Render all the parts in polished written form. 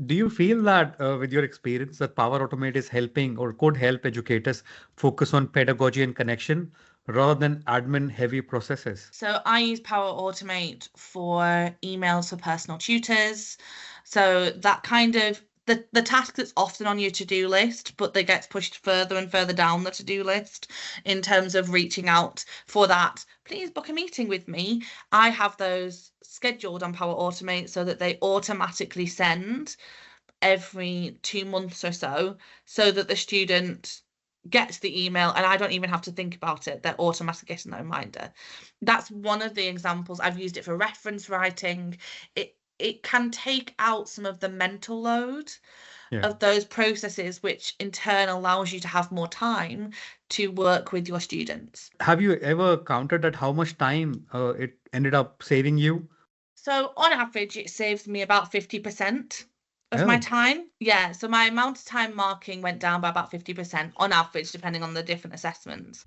Do you feel that with your experience that Power Automate is helping or could help educators focus on pedagogy and connection rather than admin heavy processes? So I use Power Automate for emails for personal tutors. So that kind of the task that's often on your to-do list, but that gets pushed further and further down the to-do list in terms of reaching out for that. Please book a meeting with me. I have those scheduled on Power Automate so that they automatically send every 2 months or so that the student gets the email and I don't even have to think about it. They're automatically getting that reminder. That's one of the examples. I've used it for reference writing. It can take out some of the mental load of those processes, which in turn allows you to have more time to work with your students. Have you ever counted at how much time it ended up saving you? So on average, it saves me about 50% of my Oh. time. Yeah, so my amount of time marking went down by about 50% on average, depending on the different assessments.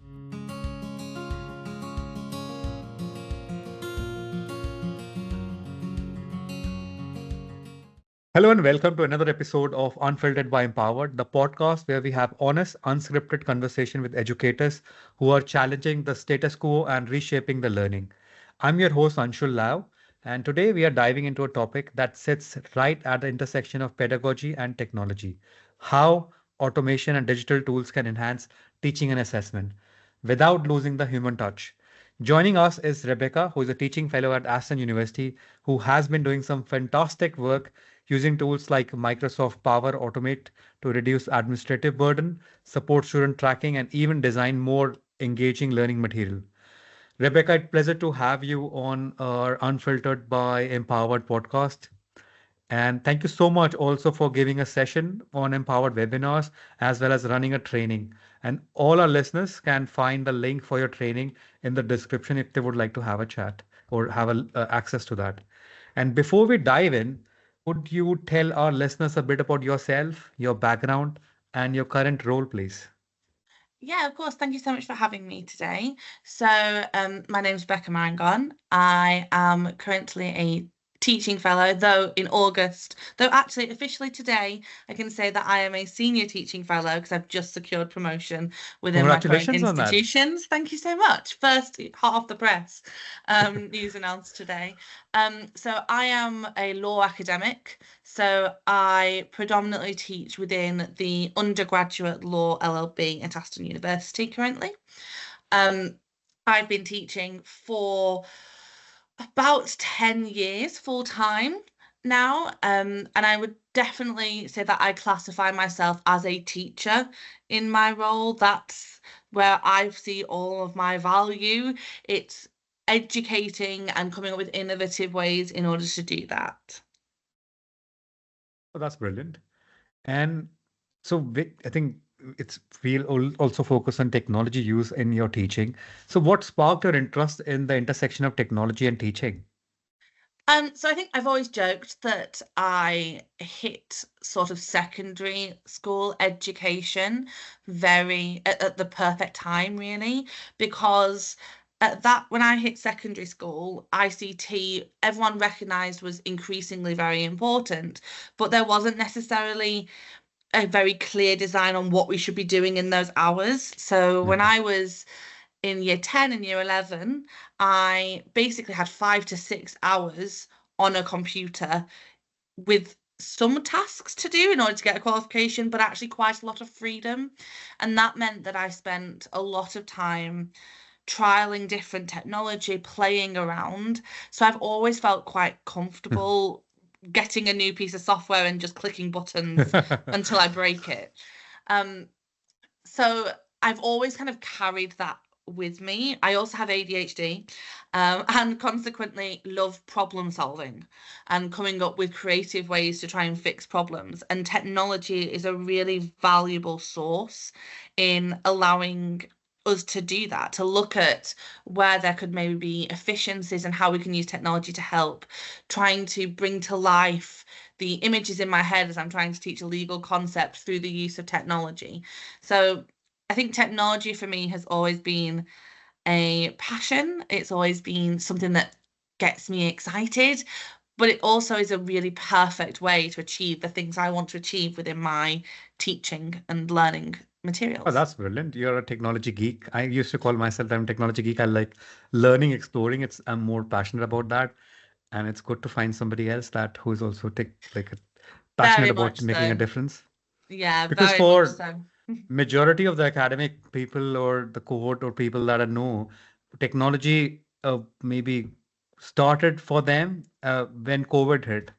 Hello and welcome to another episode of Unfiltered by Empowered, the podcast where we have honest, unscripted conversation with educators who are challenging the status quo and reshaping the learning. I'm your host Anshul Lau, and today we are diving into a topic that sits right at the intersection of pedagogy and technology: how automation and digital tools can enhance teaching and assessment without losing the human touch. Joining us is Rebekah, who is a teaching fellow at Aston University, who has been doing some fantastic work using tools like Microsoft Power Automate to reduce administrative burden, support student tracking, and even design more engaging learning material. Rebecca, it's a pleasure to have you on our Unfiltered by Empowered podcast. And thank you so much also for giving a session on Empowered webinars as well as running a training. And all our listeners can find the link for your training in the description if they would like to have a chat or have access to that. And before we dive in, would you tell our listeners a bit about yourself, your background, and your current role, please? Yeah, of course. Thank you so much for having me today. So, my name's Becca Mangon. I am currently a teaching fellow, though actually officially today, I can say that I am a senior teaching fellow because I've just secured promotion within my current Congratulations on that. institutions. Thank you so much. First, hot off the press, news announced today. So I am a law academic. So I predominantly teach within the undergraduate law LLB at Aston University currently. I've been teaching for about 10 years full time now. And I would definitely say that I classify myself as a teacher in my role. That's where I see all of my value. It's educating and coming up with innovative ways in order to do that. Oh, that's brilliant. And so I think it's we'll also focus on technology use in your teaching. So what sparked your interest in the intersection of technology and teaching? So I think I've always joked that I hit sort of secondary school education at the perfect time, really, because at that when I hit secondary school, ICT, everyone recognized was increasingly very important, but there wasn't necessarily a very clear design on what we should be doing in those hours. So when I was in year 10 and year 11, I basically had 5 to 6 hours on a computer with some tasks to do in order to get a qualification, but actually quite a lot of freedom. And that meant that I spent a lot of time trialing different technology, playing around. So I've always felt quite comfortable getting a new piece of software and just clicking buttons until I break it. So I've always kind of carried that with me. I also have ADHD, and consequently love problem solving and coming up with creative ways to try and fix problems. And technology is a really valuable source in allowing us to do that, to look at where there could maybe be efficiencies and how we can use technology to help, trying to bring to life the images in my head as I'm trying to teach a legal concept through the use of technology. So I think technology for me has always been a passion. It's always been something that gets me excited, but it also is a really perfect way to achieve the things I want to achieve within my teaching and learning Oh, materials. that's brilliant. You're a technology geek. I used to call myself I'm a technology geek. I like learning, exploring. I'm more passionate about that. And it's good to find somebody else that who is also passionate Very about much making a so. difference. Yeah, Because very much for so. majority of the academic people or the cohort or people that I know, technology maybe started for them when COVID hit.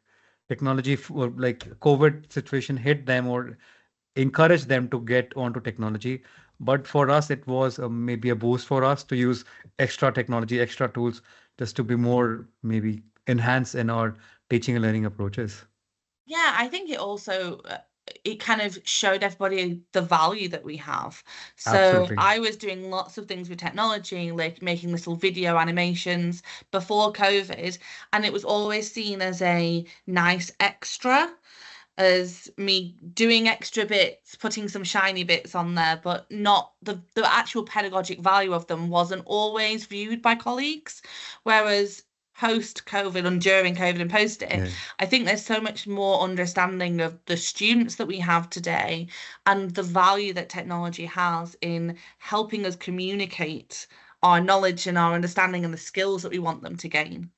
Technology, or like COVID situation hit them or encouraged them to get onto technology. But for us, it was maybe a boost for us to use extra technology, extra tools, just to be more maybe enhanced in our teaching and learning approaches. Yeah, I think it also it kind of showed everybody the value that we have. So Absolutely. I was doing lots of things with technology, like making little video animations before COVID, and it was always seen as a nice extra, as me doing extra bits, putting some shiny bits on there, but not the actual pedagogic value of them wasn't always viewed by colleagues. Whereas post COVID and during COVID and post it, Yeah. I think there's so much more understanding of the students that we have today and the value that technology has in helping us communicate our knowledge and our understanding and the skills that we want them to gain.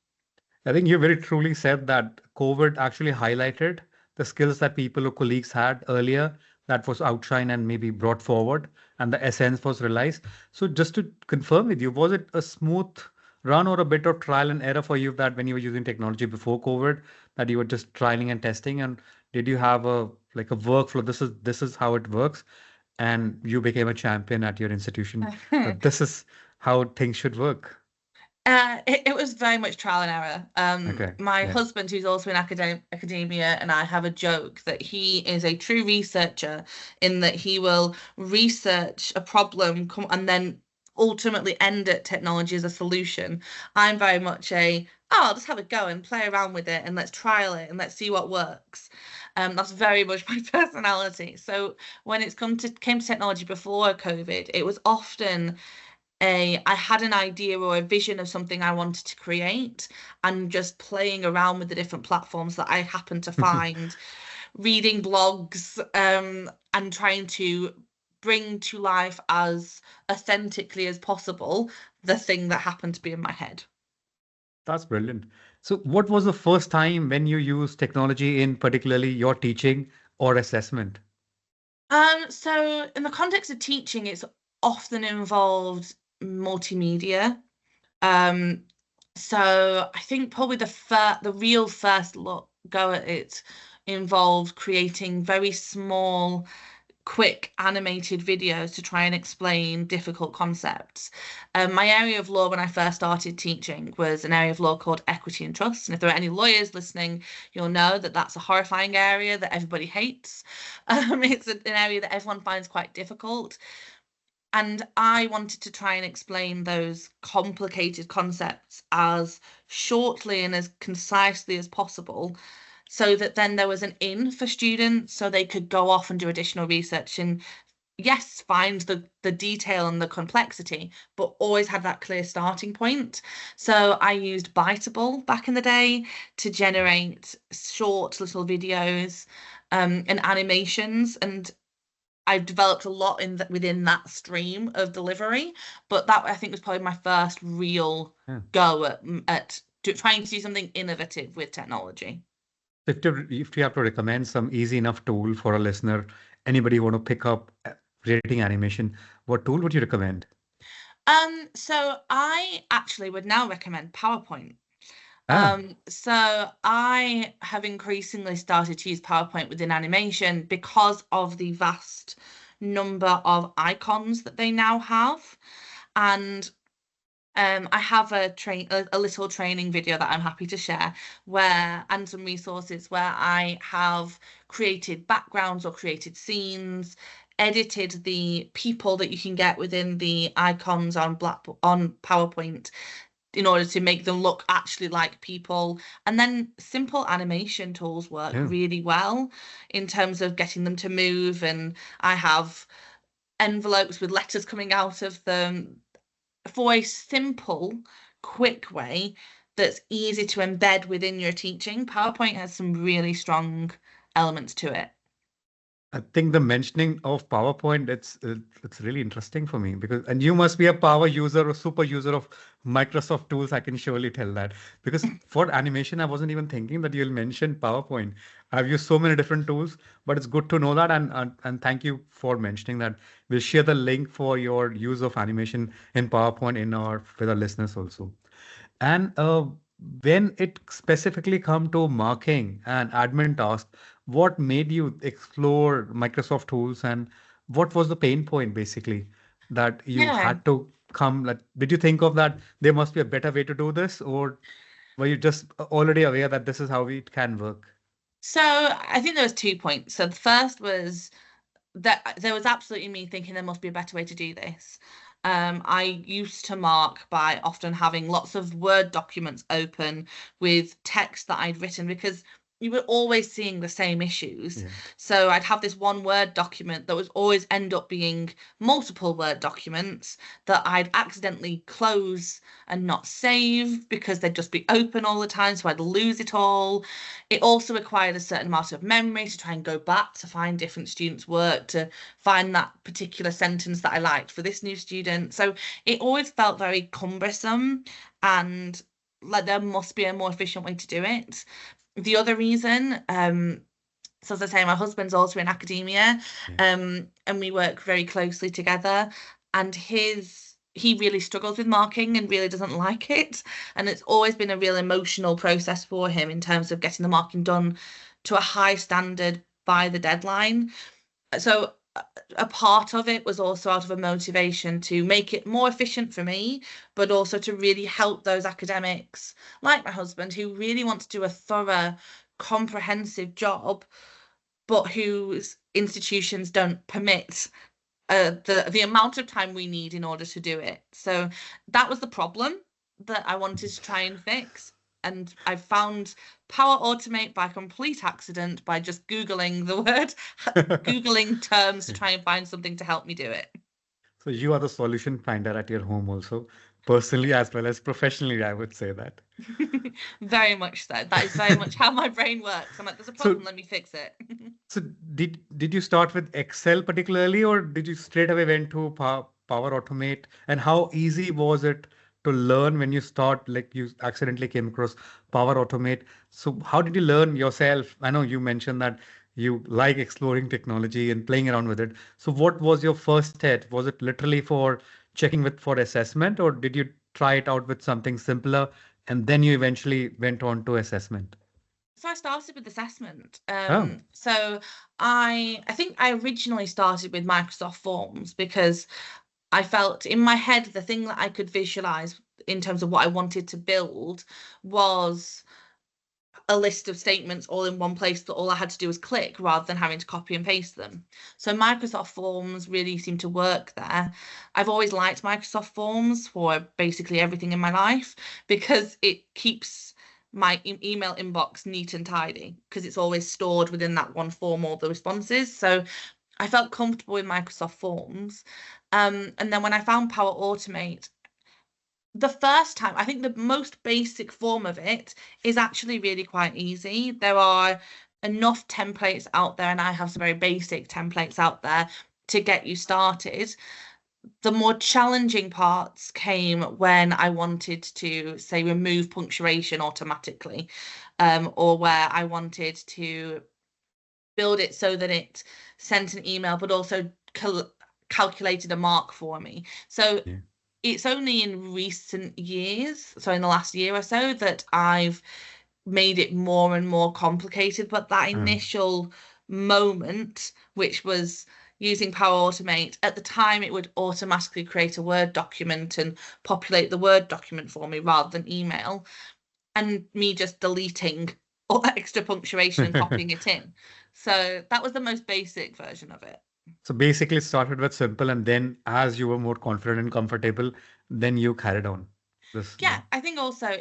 I think you very truly said that COVID actually highlighted the skills that people or colleagues had earlier that was outshine and maybe brought forward, and the essence was realized. So, just to confirm with you, was it a smooth run or a bit of trial and error for you that when you were using technology before COVID, that you were just trialing and testing? And did you have a like a workflow? This is how it works, and you became a champion at your institution that this is how things should work. It was very much trial and error. Okay. My Yeah. husband, who's also in academia, and I have a joke that he is a true researcher in that he will research a problem and then ultimately end at technology as a solution. I'm very much I'll just have a go and play around with it and let's trial it and let's see what works. That's very much my personality. So when it's came to technology before COVID, it was often I had an idea or a vision of something I wanted to create and just playing around with the different platforms that I happened to find, reading blogs, and trying to bring to life as authentically as possible the thing that happened to be in my head. That's brilliant. So, what was the first time when you used technology in particularly your teaching or assessment? So in the context of teaching, it's often involved multimedia. Um, so I think probably the real first look go at it involved creating very small, quick animated videos to try and explain difficult concepts. My area of law when I first started teaching was an area of law called equity and trust. And if there are any lawyers listening, you'll know that that's a horrifying area that everybody hates. It's an area that everyone finds quite difficult. And I wanted to try and explain those complicated concepts as shortly and as concisely as possible, so that then there was an in for students so they could go off and do additional research and yes, find the detail and the complexity, but always had that clear starting point. So I used Biteable back in the day to generate short little videos and animations, and I've developed a lot within that stream of delivery, but that I think was probably my first real Yeah. go at trying to do something innovative with technology. If you have to recommend some easy enough tool for a listener, anybody who want to pick up rating animation, what tool would you recommend? So I actually would now recommend PowerPoint. Ah, So I have increasingly started to use PowerPoint within animation because of the vast number of icons that they now have. And I have a little training video that I'm happy to share and some resources where I have created backgrounds or created scenes, edited the people that you can get within the icons on PowerPoint in order to make them look actually like people. And then simple animation tools work yeah. really well in terms of getting them to move. And I have envelopes with letters coming out of them for a simple, quick way that's easy to embed within your teaching. PowerPoint has some really strong elements to it. I think the mentioning of PowerPoint, it's really interesting for me because, and you must be a power user or super user of Microsoft tools. I can surely tell that because for animation, I wasn't even thinking that you'll mention PowerPoint. I've used so many different tools, but it's good to know that. And thank you for mentioning that. We'll share the link for your use of animation in PowerPoint in our with our listeners also. And when it specifically come to marking and admin tasks, what made you explore Microsoft tools and what was the pain point basically that you Yeah. had to come? Like, did you think of that there must be a better way to do this, or were you just already aware that this is how it can work? So I think there was 2 points. So the first was that there was absolutely me thinking there must be a better way to do this. I used to mark by often having lots of Word documents open with text that I'd written because you were always seeing the same issues. Yeah. So I'd have this one Word document that was always end up being multiple Word documents that I'd accidentally close and not save because they'd just be open all the time. So I'd lose it all. It also required a certain amount of memory to try and go back to find different students' work, to find that particular sentence that I liked for this new student. So it always felt very cumbersome and like there must be a more efficient way to do it. The other reason, so as I say, my husband's also in academia, Yeah. and we work very closely together, and he really struggles with marking and really doesn't like it. And it's always been a real emotional process for him in terms of getting the marking done to a high standard by the deadline. So a part of it was also out of a motivation to make it more efficient for me, but also to really help those academics like my husband who really want to do a thorough, comprehensive job, but whose institutions don't permit the amount of time we need in order to do it. So that was the problem that I wanted to try and fix. And I found Power Automate by complete accident by just Googling the word, Googling terms to try and find something to help me do it. So you are the solution finder at your home also, personally as well as professionally, I would say that. Very much so. That is very much how my brain works. I'm like, there's a So problem, let me fix it. So did you start with Excel particularly, or did you straight away went to Power Automate? And how easy was it to learn when you start, like you accidentally came across Power Automate? So how did you learn yourself? I know you mentioned that you like exploring technology and playing around with it. So what was your first step? Was it literally for checking with for assessment, or did you try it out with something simpler and then you eventually went on to assessment? So I started with assessment. Oh, So I think I originally started with Microsoft Forms because I felt in my head the thing that I could visualize in terms of what I wanted to build was a list of statements all in one place that all I had to do was click rather than having to copy and paste them. So Microsoft Forms really seemed to work there. I've always liked Microsoft Forms for basically everything in my life because it keeps my email inbox neat and tidy because it's always stored within that one form, all the responses. So I felt comfortable with Microsoft Forms. And then when I found Power Automate, the first time, I think the most basic form of it is actually really quite easy. There are enough templates out there, and I have some very basic templates out there to get you started. The more challenging parts came when I wanted to, say, remove punctuation automatically, or where I wanted to build it so that it sent an email, but also calculated a mark for me. So yeah. it's only in recent years, so in the last year or so, that I've made it more and more complicated. But that initial moment, which was using Power Automate, at the time it would automatically create a Word document and populate the Word document for me rather than email, and me just deleting all that extra punctuation and copying it in. So that was the most basic version of it. So basically, it started with simple, and then as you were more confident and comfortable, then you carried on. This, Yeah, I think also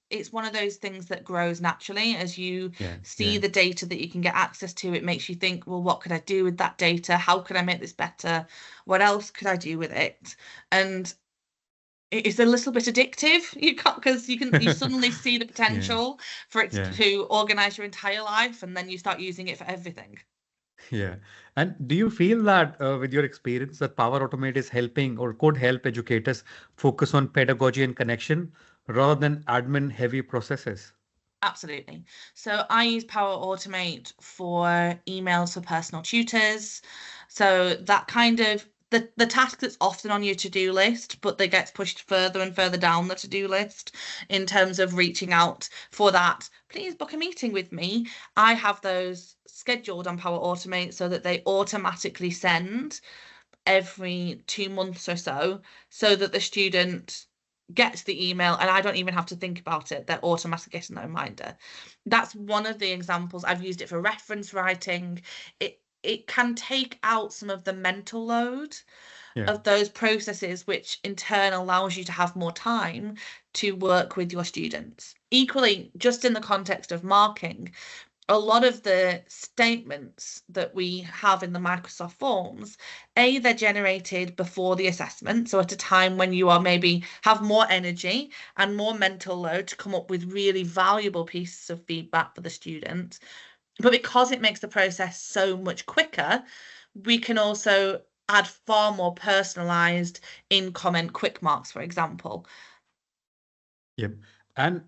it's one of those things that grows naturally as you yeah, see yeah, the data that you can get access to. It makes you think, well, what could I do with that data? How could I make this better? What else could I do with it? And it's a little bit addictive. You can't, because you suddenly see the Yeah, potential for it yeah, to organize your entire life, and then you start using it for everything. yeah. And do you feel that with your experience that Power Automate is helping or could help educators focus on pedagogy and connection rather than admin heavy processes? Absolutely. So I use Power Automate for emails for personal tutors. So that kind of the task that's often on your to-do list, but that gets pushed further and further down the to-do list in terms of reaching out for that. Please book a meeting with me. I have those scheduled on Power Automate so that they automatically send every 2 months or so, so that the student gets the email and I don't even have to think about it. They're automatically getting that reminder. That's one of the examples. I've used it for reference writing. It can take out some of the mental load Yeah. of those processes, which in turn allows you to have more time to work with your students. Equally, just in the context of marking, a lot of the statements that we have in the Microsoft Forms, they're generated before the assessment, so at a time when you are maybe have more energy and more mental load to come up with really valuable pieces of feedback for the student. But because it makes the process so much quicker, we can also add far more personalized in-comment quick marks, for example. Yep. And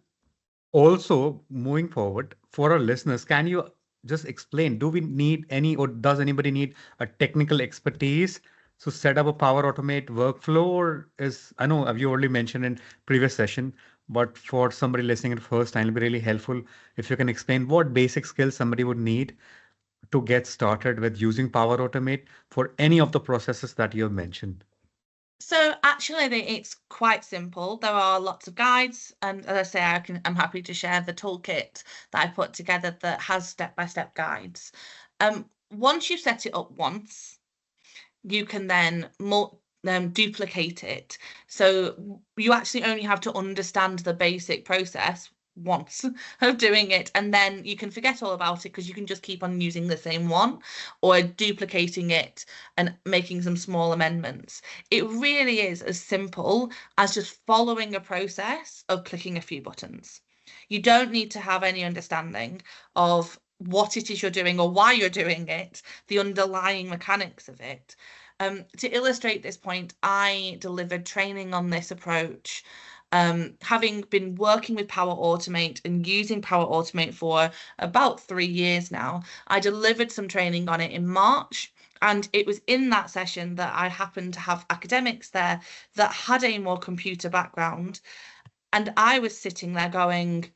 also, moving forward, for our listeners, can you just explain, do we need any or does anybody need a technical expertise to set up a Power Automate workflow? Or is, I know you already mentioned in previous session, but for somebody listening at first time, it'll be really helpful if you can explain what basic skills somebody would need to get started with using Power Automate for any of the processes that you have mentioned. So actually, it's quite simple. There are lots of guides, and as I say, I'm happy to share the toolkit that I put together that has step-by-step guides. Once you set it up once, you can then duplicate it. So you actually only have to understand the basic process once of doing it, and then you can forget all about it because you can just keep on using the same one or duplicating it and making some small amendments. It really is as simple as just following a process of clicking a few buttons. You don't need to have any understanding of what it is you're doing or why you're doing it, the underlying mechanics of it. To illustrate this point, I delivered training on this approach. Having been working with Power Automate and using Power Automate for about 3 years now, I delivered some training on it in March. And it was in that session that I happened to have academics there that had a more computer background. And I was sitting there going,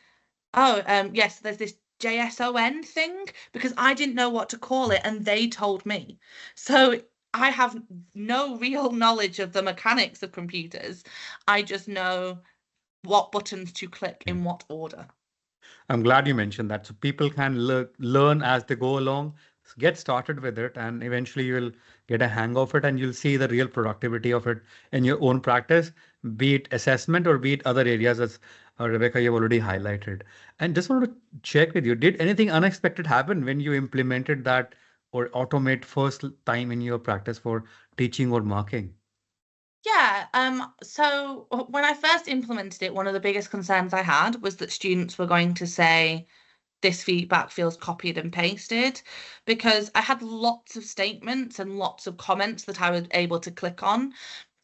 oh, yes, there's this JSON thing because I didn't know what to call it and they told me. So I have no real knowledge of the mechanics of computers. I just know what buttons to click Yeah. in what order. I'm glad you mentioned that. So people can learn as they go along. So get started with it, and eventually you'll get a hang of it, and you'll see the real productivity of it in your own practice, be it assessment or be it other areas, as Rebecca, you've already highlighted. And just want to check with you, did anything unexpected happen when you implemented that or automate first time in your practice for teaching or marking? Yeah, so when I first implemented it, one of the biggest concerns I had was that students were going to say, this feedback feels copied and pasted, because I had lots of statements and lots of comments that I was able to click on.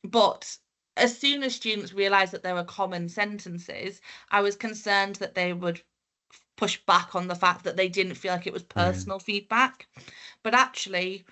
But as soon as students realized that there were common sentences, I was concerned that they would push back on the fact that they didn't feel like it was Yeah. personal feedback. But actually,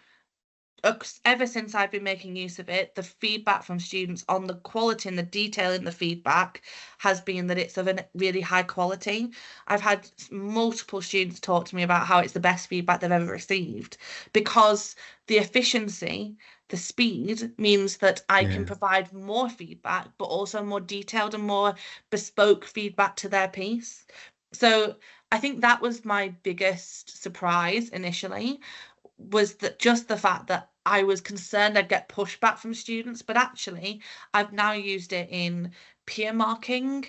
ever since I've been making use of it, the feedback from students on the quality and the detail in the feedback has been that it's of a really high quality. I've had multiple students talk to me about how it's the best feedback they've ever received because the efficiency, the speed means that I can Yeah. provide more feedback, but also more detailed and more bespoke feedback to their piece. So I think that was my biggest surprise initially, was that just the fact that I was concerned I'd get pushback from students, but actually I've now used it in peer marking.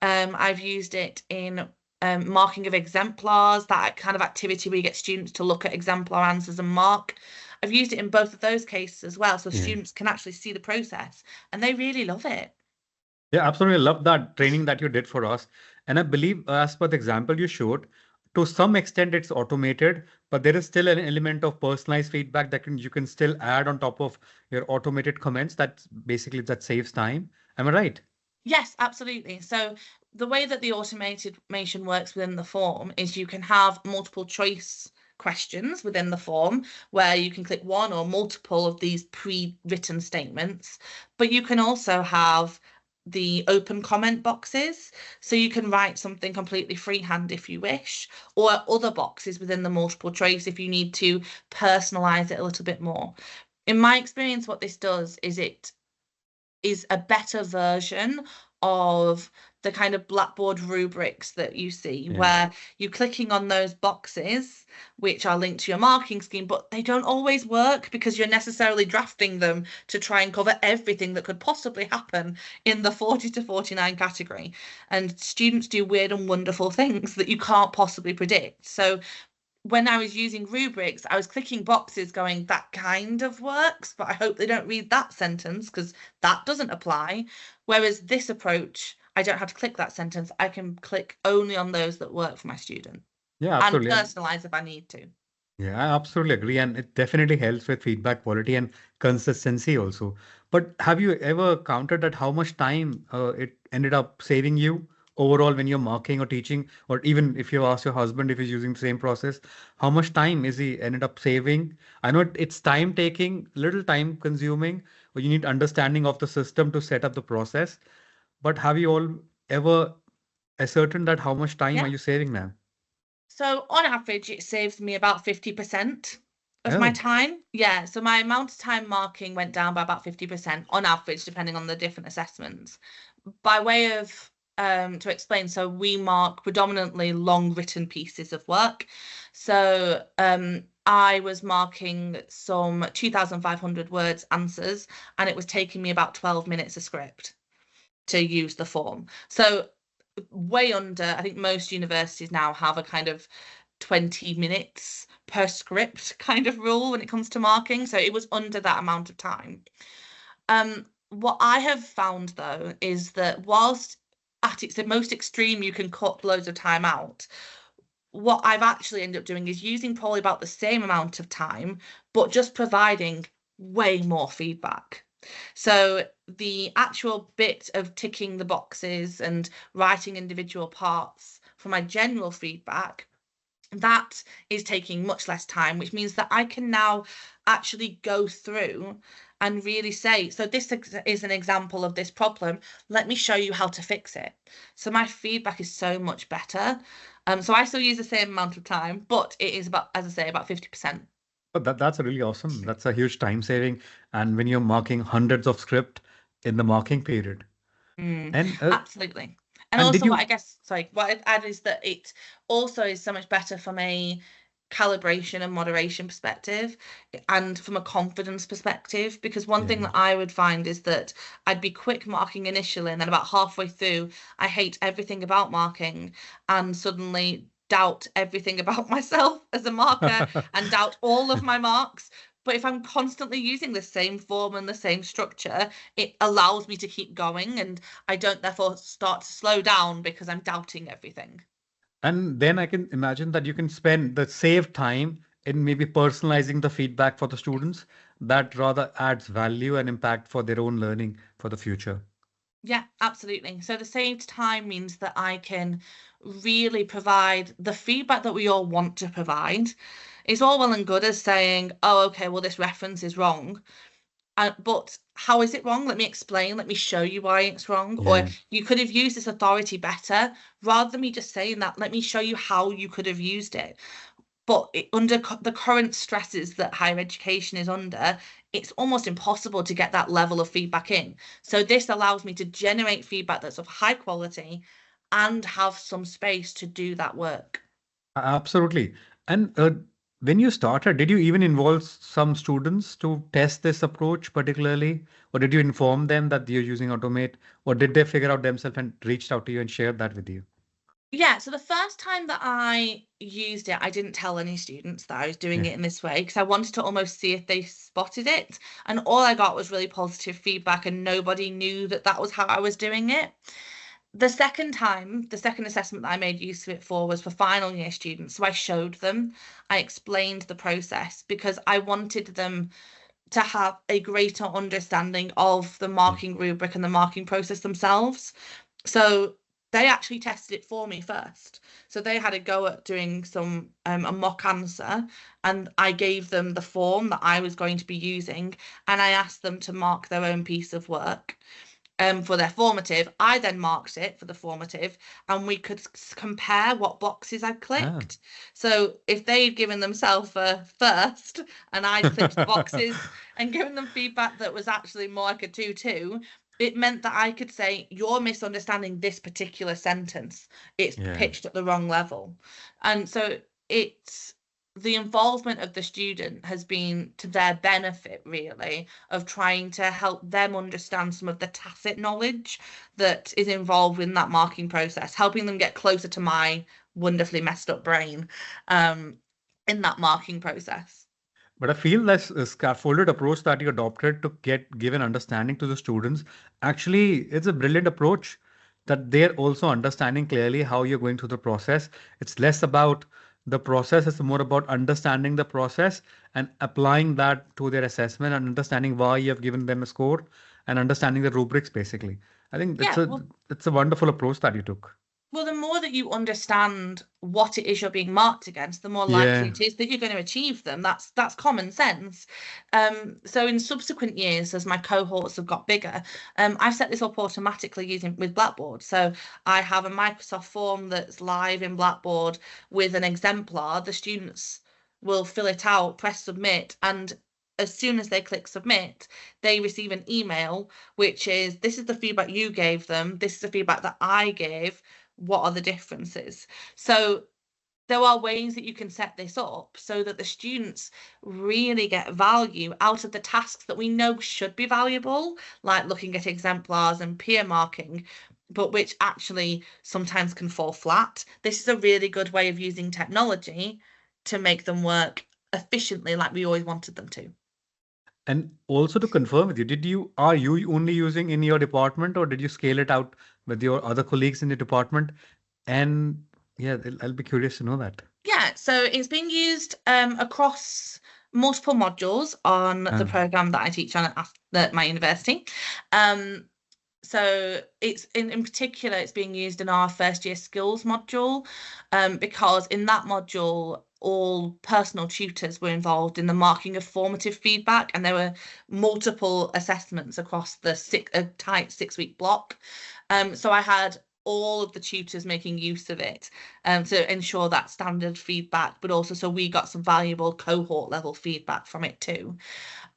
I've used it in marking of exemplars, that kind of activity where you get students to look at exemplar answers and mark. I've used it in both of those cases as well, so Yeah. students can actually see the process and they really love it. Yeah, absolutely. Love that training that you did for us. And I believe, as per the example you showed, to some extent it's automated, but there is still an element of personalized feedback that you can still add on top of your automated comments. That basically that saves time. Am I right? Yes, absolutely. So the way that the automation works within the form is you can have multiple choice questions within the form where you can click one or multiple of these pre-written statements, but you can also have the open comment boxes. So you can write something completely freehand if you wish, or other boxes within the multiple choice if you need to personalize it a little bit more. In my experience, what this does is a better version of the kind of Blackboard rubrics that you see, Yeah. where you're clicking on those boxes, which are linked to your marking scheme, but they don't always work because you're necessarily drafting them to try and cover everything that could possibly happen in the 40 to 49 category. And students do weird and wonderful things that you can't possibly predict. So when I was using rubrics, I was clicking boxes going, that kind of works, but I hope they don't read that sentence because that doesn't apply. Whereas this approach, I don't have to click that sentence. I can click only on those that work for my student Yeah, and absolutely. personalize if I need to. Yeah, I absolutely agree. And it definitely helps with feedback quality and consistency also. But have you ever counted at how much time it ended up saving you overall when you're marking or teaching, or even if you ask your husband if he's using the same process, how much time is he ended up saving? I know it's time taking, little time consuming, or you need understanding of the system to set up the process. But have you all ever ascertained that how much time are Yeah. you saving now? So on average, it saves me about 50% of my Oh, time. Yeah. So my amount of time marking went down by about 50% on average, depending on the different assessments. By way of to explain, so we mark predominantly long written pieces of work. So I was marking some 2,500 words answers, and it was taking me about 12 minutes a script to use the form. So way under, I think most universities now have a kind of 20 minutes per script kind of rule when it comes to marking. So it was under that amount of time. What I have found though is that whilst at its most extreme you can cut loads of time out, what I've actually ended up doing is using probably about the same amount of time, but just providing way more feedback. So the actual bit of ticking the boxes and writing individual parts for my general feedback, that is taking much less time, which means that I can now actually go through and really say, so this is an example of this problem. Let me show you how to fix it. So my feedback is so much better. So I still use the same amount of time, but it is about, as I say, about 50%. but that's really awesome. That's a huge time saving. And when you're marking hundreds of script in the marking period. Mm, And absolutely. And and did also, what I you guess, sorry, what I'd add is that it also is so much better from a calibration and moderation perspective and from a confidence perspective. Because one thing yeah. that I would find is that I'd be quick marking initially, and then about halfway through, I hate everything about marking and suddenly doubt everything about myself as a marker and doubt all of my marks. But if I'm constantly using the same form and the same structure, it allows me to keep going and I don't therefore start to slow down because I'm doubting everything. And then I can imagine that you can spend the save time in maybe personalizing the feedback for the students that rather adds value and impact for their own learning for the future. Yeah, absolutely. So the saved time means that I can really provide the feedback that we all want to provide. It's all well and good as saying, oh, okay, well, this reference is wrong. But how is it wrong? Let me explain. Let me show you why it's wrong. Or Yeah. you could have used this authority better. Rather than me just saying that, let me show you how you could have used it. But under the current stresses that higher education is under, it's almost impossible to get that level of feedback in. So this allows me to generate feedback that's of high quality and have some space to do that work. Absolutely. And when you started, did you even involve some students to test this approach particularly? Or did you inform them that you're using Automate? Or did they figure out themselves and reached out to you and shared that with you? Yeah, so the first time that I used it, I didn't tell any students that I was doing Yeah. it in this way because I wanted to almost see if they spotted it. And all I got was really positive feedback, and nobody knew that that was how I was doing it. The second time, the second assessment that I made use of it for was for final year students. So I showed them, I explained the process because I wanted them to have a greater understanding of the Yeah. marking rubric and the marking process themselves. So they actually tested it for me first. So they had a go at doing some a mock answer, and I gave them the form that I was going to be using, and I asked them to mark their own piece of work for their formative. I then marked it for the formative, and we could compare what boxes I'd Ah. clicked. So if they'd given themselves a first and I'd clicked the boxes and given them feedback that was actually more like a 2-2, it meant that I could say, you're misunderstanding this particular sentence. It's Yeah. pitched at the wrong level. And so it's the involvement of the student has been to their benefit, really, of trying to help them understand some of the tacit knowledge that is involved in that marking process, helping them get closer to my wonderfully messed up brain um, in that marking process. But I feel this scaffolded approach that you adopted to give an understanding to the students, actually, it's a brilliant approach that they're also understanding clearly how you're going through the process. It's less about the process, it's more about understanding the process and applying that to their assessment and understanding why you have given them a score and understanding the rubrics basically. I think Yeah, well, it's a wonderful approach that you took. Well, the more that you understand what it is you're being marked against, the more likely Yeah. it is that you're going to achieve them. That's common sense. So in subsequent years, as my cohorts have got bigger, I've set this up automatically using with Blackboard. So I have a Microsoft form that's live in Blackboard with an exemplar. The students will fill it out, press submit, and as soon as they click submit, they receive an email, which is, this is the feedback you gave them, this is the feedback that I gave, what are the differences? So there are ways that you can set this up so that the students really get value out of the tasks that we know should be valuable, like looking at exemplars and peer marking, but which actually sometimes can fall flat. This is a really good way of using technology to make them work efficiently like we always wanted them to. And also to confirm with you, are you only using in your department or did you scale it out with your other colleagues in the department? And yeah, I'll be curious to know that. Yeah, so it's being used across multiple modules on the Uh, program that I teach on at my university. Um, so it's in particular, it's being used in our first year skills module, because in that module, all personal tutors were involved in the marking of formative feedback, and there were multiple assessments across the a tight 6-week block. So I had all of the tutors making use of it to ensure that standard feedback, but also so we got some valuable cohort level feedback from it too.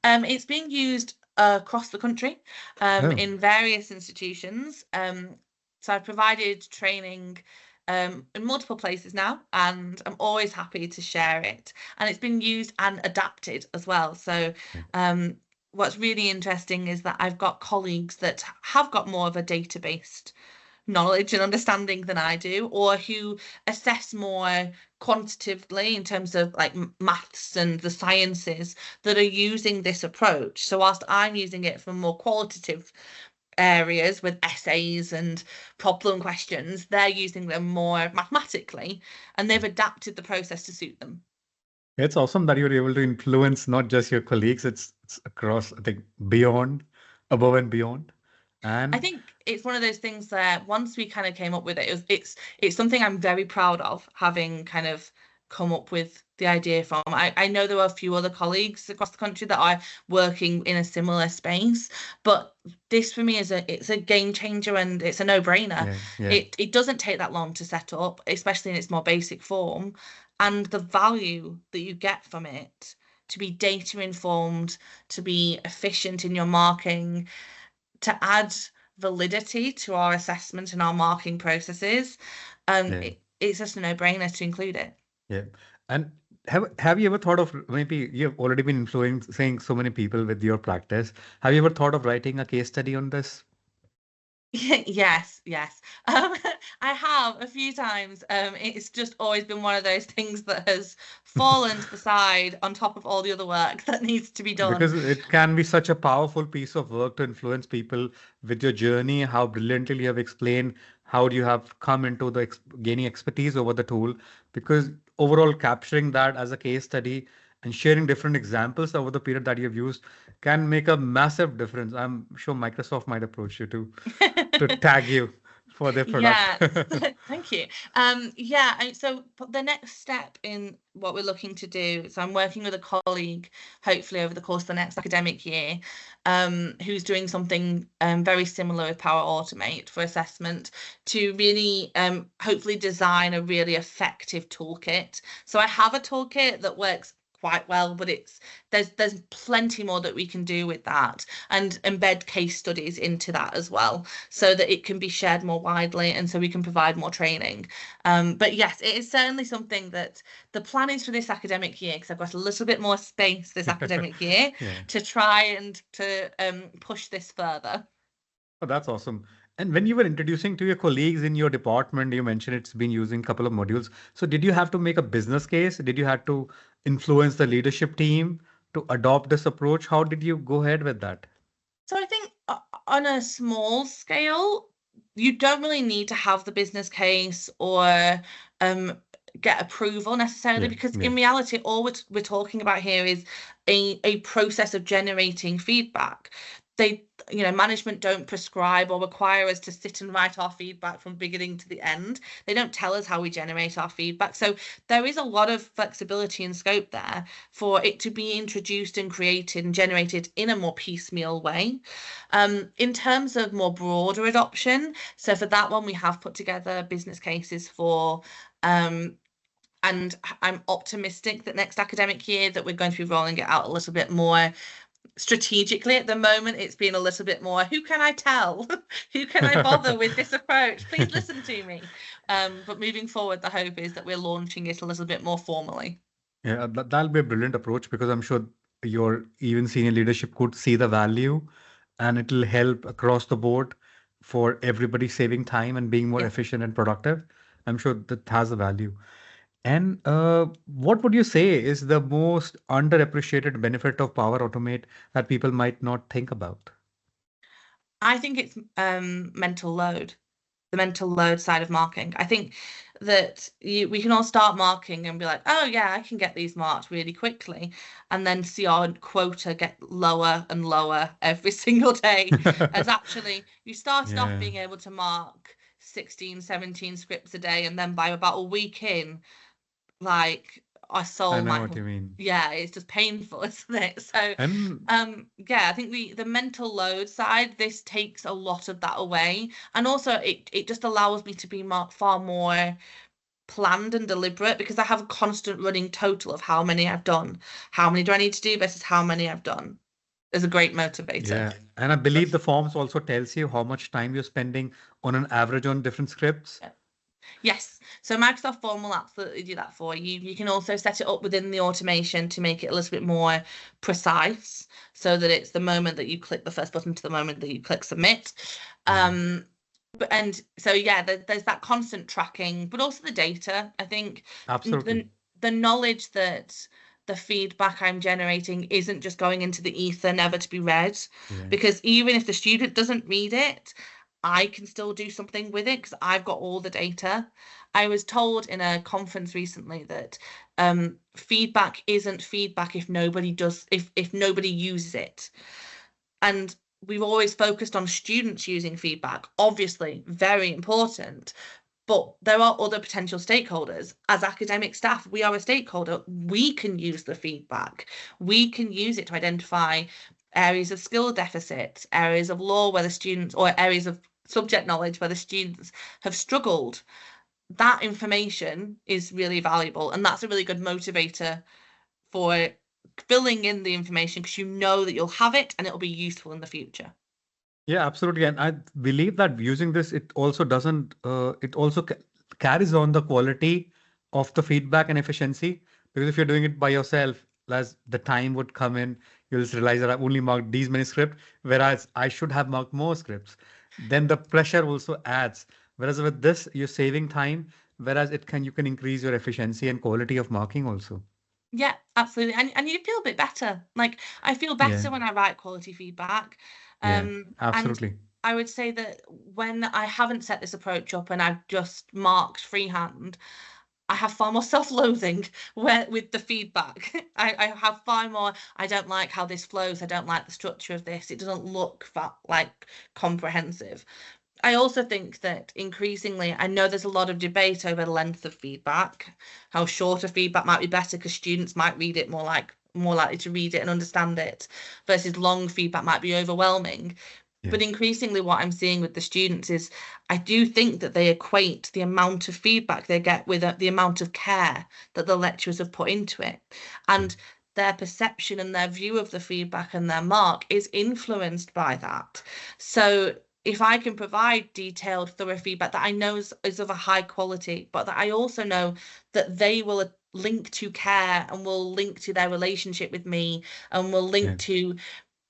It's being used across the country oh, in various institutions. So I've provided training in multiple places now, and I'm always happy to share it. And it's been used and adapted as well. So yeah. um, what's really interesting is that I've got colleagues that have got more of a data-based knowledge and understanding than I do, or who assess more quantitatively in terms of like maths and the sciences that are using this approach. So whilst I'm using it for more qualitative areas with essays and problem questions, they're using them more mathematically, and they've adapted the process to suit them. It's awesome that you're able to influence not just your colleagues, it's across, I think, beyond, above and beyond. I And think it's one of those things that once we kind of came up with it, it's something I'm very proud of having kind of come up with the idea from. I know there are a few other colleagues across the country that are working in a similar space, but this for me is it's a game changer and it's a no-brainer. yeah, yeah, It doesn't take that long to set up, especially in its more basic form, and the value that you get from it to be data informed, to be efficient in your marking, to add validity to our assessment and our marking processes, yeah, it's just a no-brainer to include it. yeah. And have you ever thought of, maybe you've already been influencing so many people with your practice. Have you ever thought of writing a case study on this? Yes, yes. Um, I have a few times. It's just always been one of those things that has fallen to the side on top of all the other work that needs to be done. Because it can be such a powerful piece of work to influence people with your journey, how brilliantly you have explained how you have come into the gaining expertise over the tool. Because overall, capturing that as a case study and sharing different examples over the period that you've used can make a massive difference. I'm sure Microsoft might approach you to tag you for their product. Yeah, thank you. Yeah, so the next step in what we're looking to do, so I'm working with a colleague, hopefully over the course of the next academic year, who's doing something very similar with Power Automate for assessment to really hopefully design a really effective toolkit. So I have a toolkit that works quite well, but there's plenty more that we can do with that and embed case studies into that as well so that it can be shared more widely and so we can provide more training. But yes, it is certainly something that the plan is for this academic year, because I've got a little bit more space this academic year Yeah. to try and to push this further. Oh, that's awesome. And when you were introducing to your colleagues in your department, you mentioned it's been using a couple of modules. So did you have to make a business case? Did you have to influence the leadership team to adopt this approach? How did you go ahead with that? So I think on a small scale, you don't really need to have the business case or um, get approval necessarily, Yeah, because yeah. in reality, all we're talking about here is a process of generating feedback. They, management don't prescribe or require us to sit and write our feedback from beginning to the end. They don't tell us how we generate our feedback. So there is a lot of flexibility and scope there for it to be introduced and created and generated in a more piecemeal way. In terms of more broader adoption, so for that one, we have put together business cases for, and I'm optimistic that next academic year that we're going to be rolling it out a little bit more strategically. At the moment, it's been a little bit more, who can I tell? Who can I bother with this approach? Please listen to me. But moving forward, the hope is that we're launching it a little bit more formally. Yeah, that'll be a brilliant approach because I'm sure your even senior leadership could see the value and it'll help across the board for everybody saving time and being more Yeah. efficient and productive. I'm sure that has a value. And what would you say is the most underappreciated benefit of Power Automate that people might not think about? I think it's mental load, the mental load side of marking. I think that we can all start marking and be like, oh yeah, I can get these marked really quickly, and then see our quota get lower and lower every single day. As actually, you started off Yeah, being able to mark 16, 17 scripts a day, and then by about a week in, like our I soul know might what have, you mean. yeah, it's just painful, isn't it? So And yeah, I think the mental load side, this takes a lot of that away, and also it just allows me to be far more planned and deliberate, because I have a constant running total of how many I've done, how many do I need to do versus how many I've done, is a great motivator. yeah, and I believe the forms also tells you how much time you're spending on an average on different scripts. Yes, so Microsoft Form will absolutely do that for you. You can also set it up within the automation to make it a little bit more precise, so that it's the moment that you click the first button to the moment that you click submit. Yeah, Um, and so yeah, there's that constant tracking, but also the data. I think absolutely. the knowledge that the feedback I'm generating isn't just going into the ether, never to be read, Yeah. because even if the student doesn't read it, I can still do something with it because I've got all the data. I was told in a conference recently that feedback isn't feedback if nobody does, if nobody uses it. And we've always focused on students using feedback, obviously very important, but there are other potential stakeholders. As academic staff, we are a stakeholder. We can use the feedback. We can use it to identify areas of skill deficits, areas of law where the students, or areas of subject knowledge where the students have struggled. That information is really valuable, and that's a really good motivator for filling in the information, because you know that you'll have it and it'll be useful in the future. Yeah, absolutely. And I believe that using this, it also doesn't, it also carries on the quality of the feedback and efficiency. Because if you're doing it by yourself, as the time would come in, you'll just realize that I've only marked these many scripts, whereas I should have marked more scripts. then the pressure also adds. Whereas with this, you're saving time, whereas you can increase your efficiency and quality of marking also. Yeah, absolutely. And you feel a bit better. Like I feel Yeah, better when I write quality feedback. yeah, And absolutely. I would say that when I haven't set this approach up and I've just marked freehand, I have far more self-loathing with the feedback. I have far more, I don't like how this flows, I don't like the structure of this, it doesn't look that like comprehensive. I also think that increasingly, I know there's a lot of debate over the length of feedback, how shorter feedback might be better because students might read it more likely to read it and understand it, versus long feedback might be overwhelming. Yeah, But increasingly, what I'm seeing with the students is I do think that they equate the amount of feedback they get with the amount of care that the lecturers have put into it. yeah, And their perception and their view of the feedback and their mark is influenced by that. So if I can provide detailed, thorough feedback that I know is of a high quality, but that I also know that they will link to care and will link to their relationship with me and will yeah. link to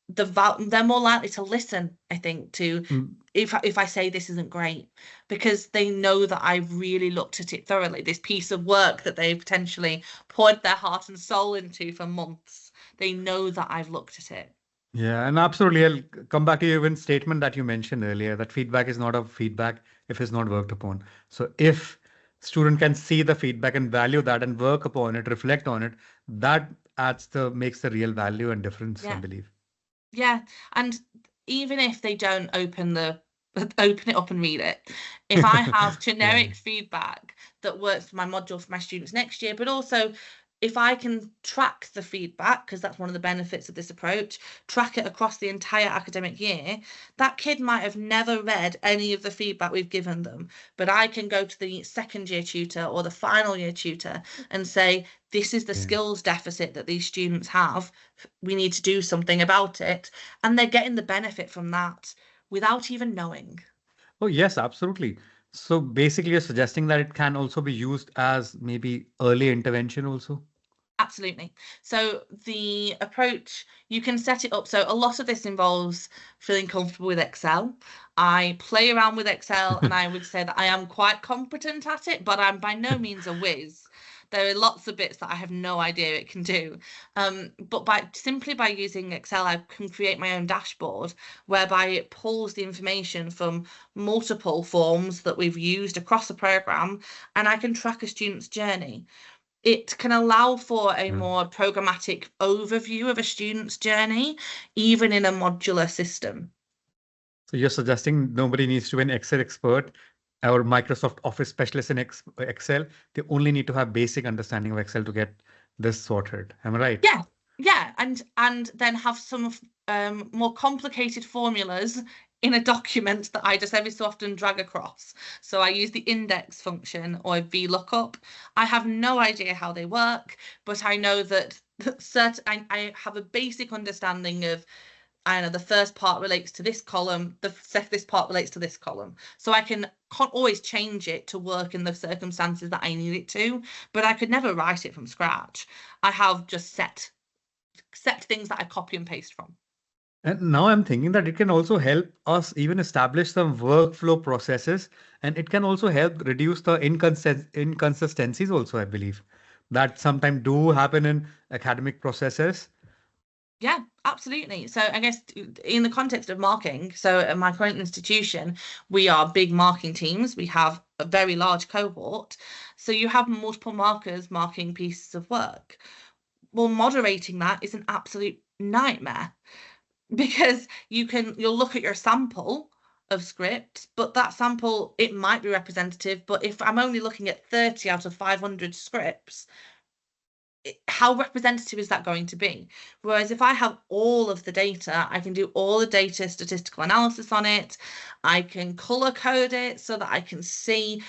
they're more likely to listen, I think, to Mm, if I say this isn't great, because they know that I've really looked at it thoroughly. This piece of work that they've potentially poured their heart and soul into for months, they know that I've looked at it. yeah, and absolutely. I'll come back to your even statement that you mentioned earlier that feedback is not a feedback if it's not worked upon. So if student can see the feedback and value that and work upon it, reflect on it, that makes the real value and difference, I Yeah. believe. Yeah, and even if they don't open it up and read it, if I have Yeah. generic feedback that works for my module for my students next year, but also if I can track the feedback, because that's one of the benefits of this approach, track it across the entire academic year, that kid might have never read any of the feedback we've given them, but I can go to the second year tutor or the final year tutor and say, this is the Yeah. skills deficit that these students have. We need to do something about it. And they're getting the benefit from that without even knowing. Oh, yes, absolutely. So basically, you're suggesting that it can also be used as maybe early intervention also. Absolutely. So the approach, you can set it up. So a lot of this involves feeling comfortable with Excel. I play around with Excel and I would say that I am quite competent at it, but I'm by no means a whiz. There are lots of bits that I have no idea it can do. But simply by using Excel, I can create my own dashboard whereby it pulls the information from multiple forms that we've used across the program, and I can track a student's journey. It can allow for a Yeah. more programmatic overview of a student's journey, even in a modular system. So you're suggesting nobody needs to be an Excel expert or Microsoft Office specialist in Excel. They only need to have basic understanding of Excel to get this sorted. Am I right? Yeah, yeah, and then have some more complicated formulas in a document that I just every so often drag across. So I use the index function or VLOOKUP. I have no idea how they work, but I know that I have a basic understanding of I know the first part relates to this column, this part relates to this column. So I can always change it to work in the circumstances that I need it to, but I could never write it from scratch. I have just set things that I copy and paste from. And now I'm thinking that it can also help us even establish some workflow processes, and it can also help reduce the inconsistencies also, I believe, that sometimes do happen in academic processes. Yeah, absolutely. So I guess in the context of marking, so at my current institution, we are big marking teams. We have a very large cohort. So you have multiple markers marking pieces of work. Well, moderating that is an absolute nightmare because you'll look at your sample of scripts, but that sample, it might be representative, but if I'm only looking at 30 out of 500 scripts, how representative is that going to be? Whereas if I have all of the data, I can do all the data statistical analysis on it. I can color code it so that I can see